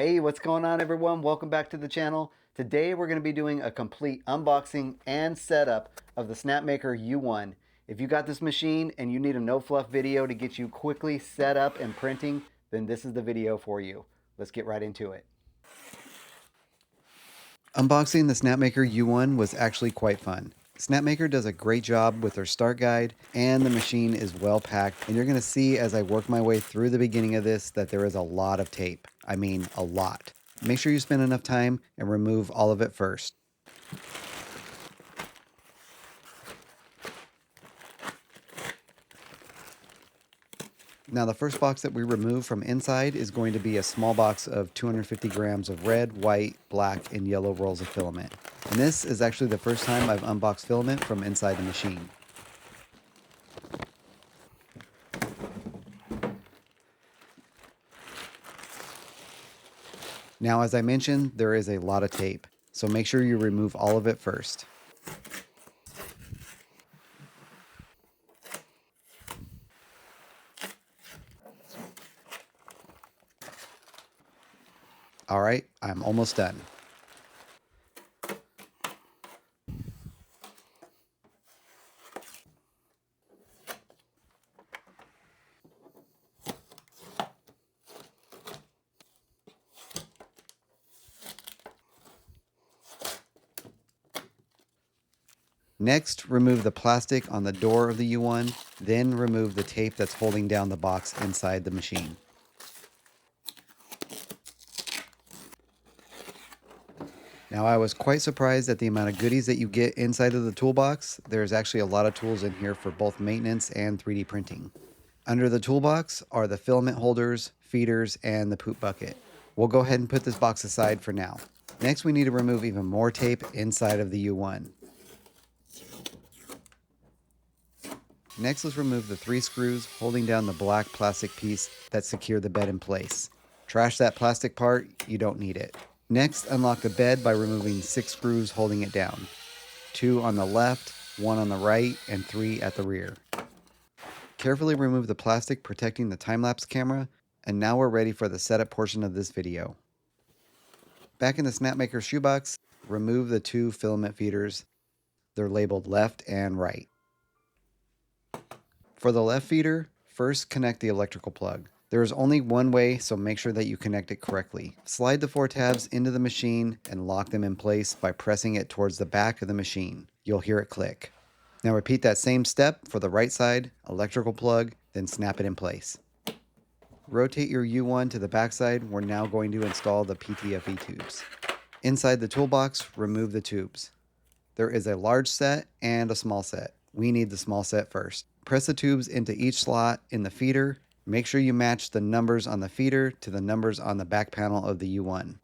Hey, what's going on everyone? Welcome back to the channel. Today we're going to be doing a complete unboxing and setup of the Snapmaker U1. If you got this machine and you need a no fluff video to get you quickly set up and printing, then this is the video for you. Let's get right into it. Unboxing the Snapmaker U1 was actually quite fun. Snapmaker does a great job with their start guide, and the machine is well packed, and you're going to see as I work my way through the beginning of this that there is a lot of tape. I mean a lot. Make sure you spend enough time and remove all of it first. Now the first box that we remove from inside is going to be a small box of 250 grams of red, white, black, and yellow rolls of filament. And this is actually the first time I've unboxed filament from inside the machine. Now as I mentioned, there is a lot of tape, so make sure you remove all of it first. All right, I'm almost done. Next, remove the plastic on the door of the U1, then remove the tape that's holding down the box inside the machine. Now I was quite surprised at the amount of goodies that you get inside of the toolbox. There's actually a lot of tools in here for both maintenance and 3D printing. Under the toolbox are the filament holders, feeders, and the poop bucket. We'll go ahead and put this box aside for now. Next, we need to remove even more tape inside of the U1. Next, let's remove the 3 screws holding down the black plastic piece that secure the bed in place. Trash that plastic part, you don't need it. Next, unlock the bed by removing 6 screws holding it down. 2 on the left, 1 on the right, and 3 at the rear. Carefully remove the plastic protecting the time-lapse camera, and now we're ready for the setup portion of this video. Back in the Snapmaker shoebox, remove the 2 filament feeders. They're labeled left and right. For the left feeder, first connect the electrical plug. There is only one way, so make sure that you connect it correctly. Slide the 4 tabs into the machine and lock them in place by pressing it towards the back of the machine. You'll hear it click. Now repeat that same step for the right side, electrical plug, then snap it in place. Rotate your U1 to the back side. We're now going to install the PTFE tubes. Inside the toolbox, remove the tubes. There is a large set and a small set. We need the small set first. Press the tubes into each slot in the feeder. Make sure you match the numbers on the feeder to the numbers on the back panel of the U1.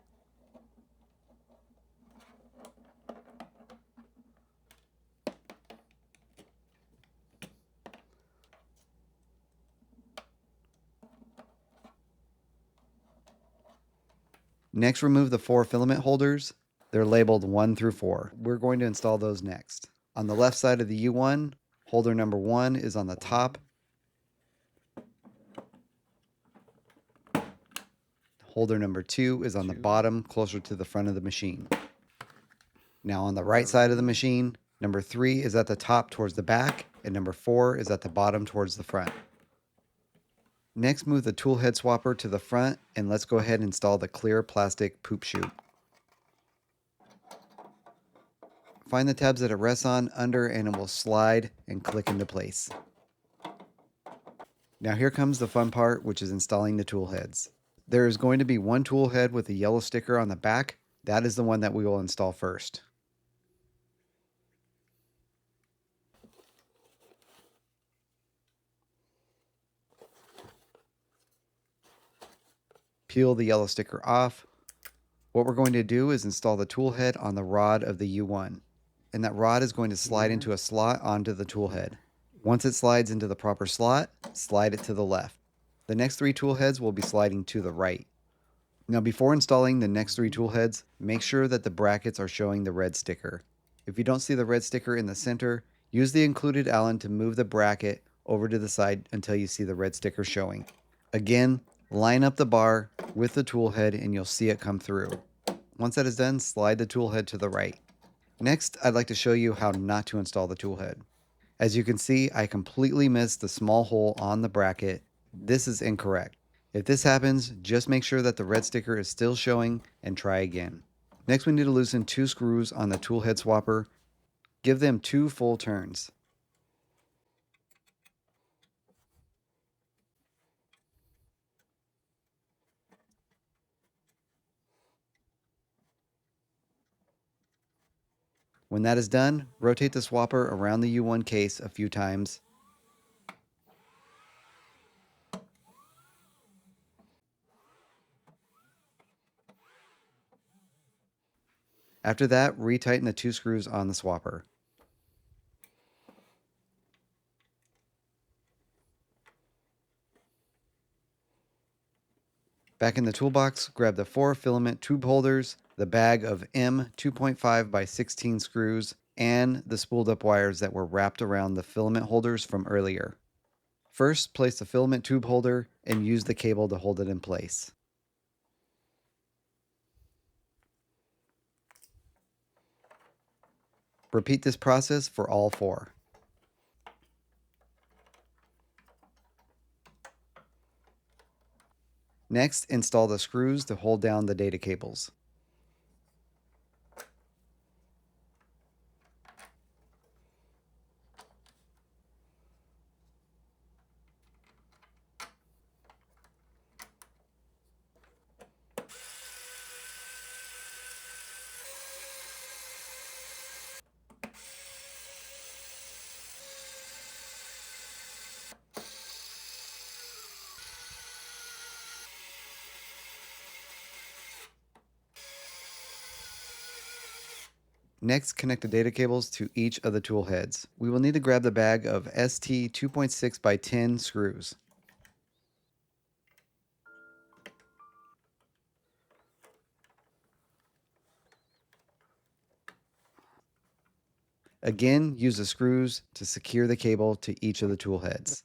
Next, remove the 4 filament holders. They're labeled 1 through 4. We're going to install those next. On the left side of the U1, holder number 1 is on the top. Holder number 2 is on the bottom, closer to the front of the machine. Now on the right side of the machine, number 3 is at the top towards the back, and number 4 is at the bottom towards the front. Next, move the tool head swapper to the front, and let's go ahead and install the clear plastic poop chute. Find the tabs that it rests on under, and it will slide and click into place. Now here comes the fun part, which is installing the tool heads. There is going to be one tool head with a yellow sticker on the back. That is the one that we will install first. Peel the yellow sticker off. What we're going to do is install the tool head on the rod of the U1. And that rod is going to slide into a slot onto the tool head. Once it slides into the proper slot, slide it to the left. The next 3 tool heads will be sliding to the right. Now before installing the next 3 tool heads, make sure that the brackets are showing the red sticker. If you don't see the red sticker in the center, use the included Allen to move the bracket over to the side until you see the red sticker showing. Again, Line up the bar with the tool head and you'll see it come through. Once that is done, slide the tool head to the right. Next, I'd like to show you how not to install the tool head. As you can see, I completely missed the small hole on the bracket. This is incorrect. If this happens, just make sure that the red sticker is still showing and try again. Next, we need to loosen 2 screws on the tool head swapper. Give them 2 full turns. When that is done, rotate the swapper around the U1 case a few times. After that, retighten the 2 screws on the swapper. Back in the toolbox, grab the 4 filament tube holders, the bag of M 2.5 by 16 screws, and the spooled up wires that were wrapped around the filament holders from earlier. First, place the filament tube holder and use the cable to hold it in place. Repeat this process for all 4. Next, install the screws to hold down the data cables. Next, connect the data cables to each of the tool heads. We will need to grab the bag of ST 2.6 by 10 screws. Again, use the screws to secure the cable to each of the tool heads.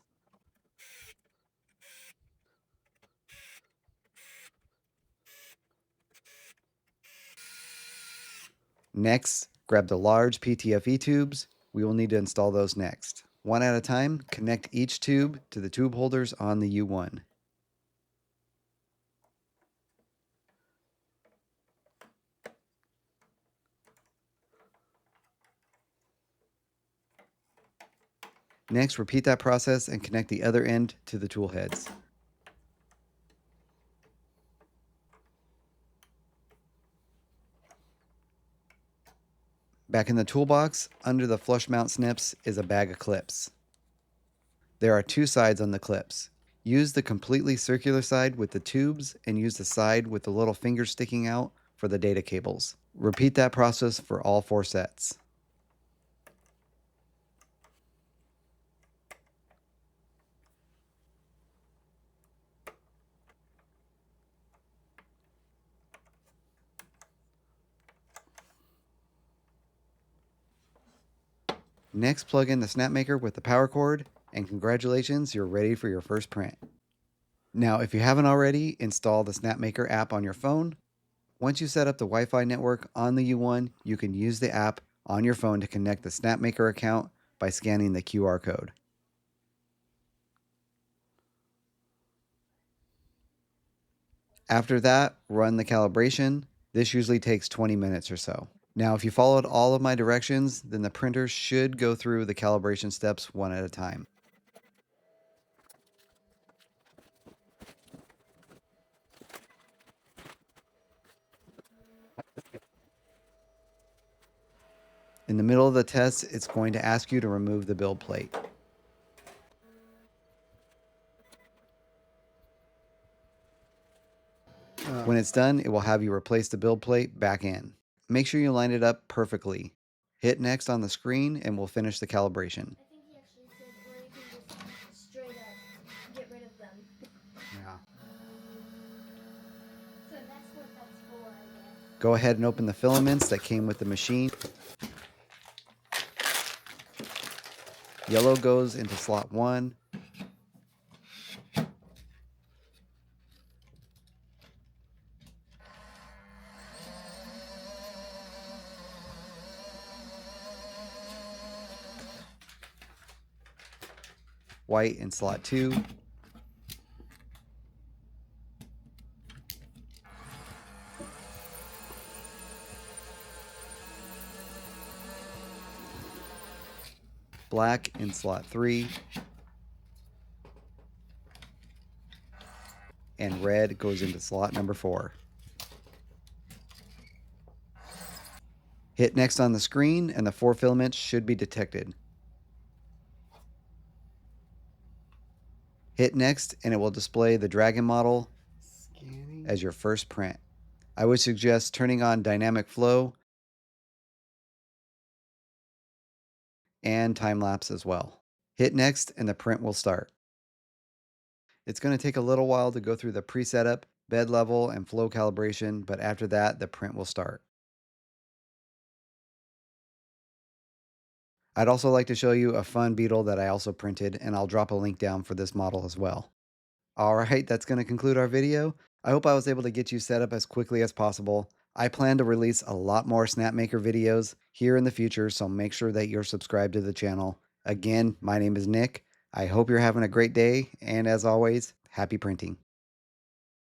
Next, grab the large PTFE tubes. We will need to install those next. One at a time, connect each tube to the tube holders on the U1. Next, repeat that process and connect the other end to the tool heads. Back in the toolbox, under the flush mount snips is a bag of clips. There are 2 sides on the clips. Use the completely circular side with the tubes and use the side with the little fingers sticking out for the data cables. Repeat that process for all 4 sets. Next, plug in the Snapmaker with the power cord, and congratulations, you're ready for your first print. Now, if you haven't already, install the Snapmaker app on your phone. Once you set up the Wi-Fi network on the U1, you can use the app on your phone to connect the Snapmaker account by scanning the QR code. After that, run the calibration. This usually takes 20 minutes or so. Now, if you followed all of my directions, then the printer should go through the calibration steps one at a time. In the middle of the test, it's going to ask you to remove the build plate. When it's done, it will have you replace the build plate back in. Make sure you line it up perfectly. Hit next on the screen and we'll finish the calibration. I think he actually said, or you can just straight up get rid of them. Yeah. So that's what that's for, I guess. Go ahead and open the filaments that came with the machine. Yellow goes into slot 1. white in slot 2, black in slot 3, and red goes into slot number 4. Hit next on the screen and the 4 filaments should be detected. Hit next and it will display the dragon model as your first print. I would suggest turning on dynamic flow and time lapse as well. Hit next and the print will start. It's going to take a little while to go through the pre-setup, bed level, and flow calibration, but after that, the print will start. I'd also like to show you a fun beetle that I also printed, and I'll drop a link down for this model as well. Alright, that's going to conclude our video. I hope I was able to get you set up as quickly as possible. I plan to release a lot more Snapmaker videos here in the future, so make sure that you're subscribed to the channel. Again, my name is Nick. I hope you're having a great day, and as always, happy printing.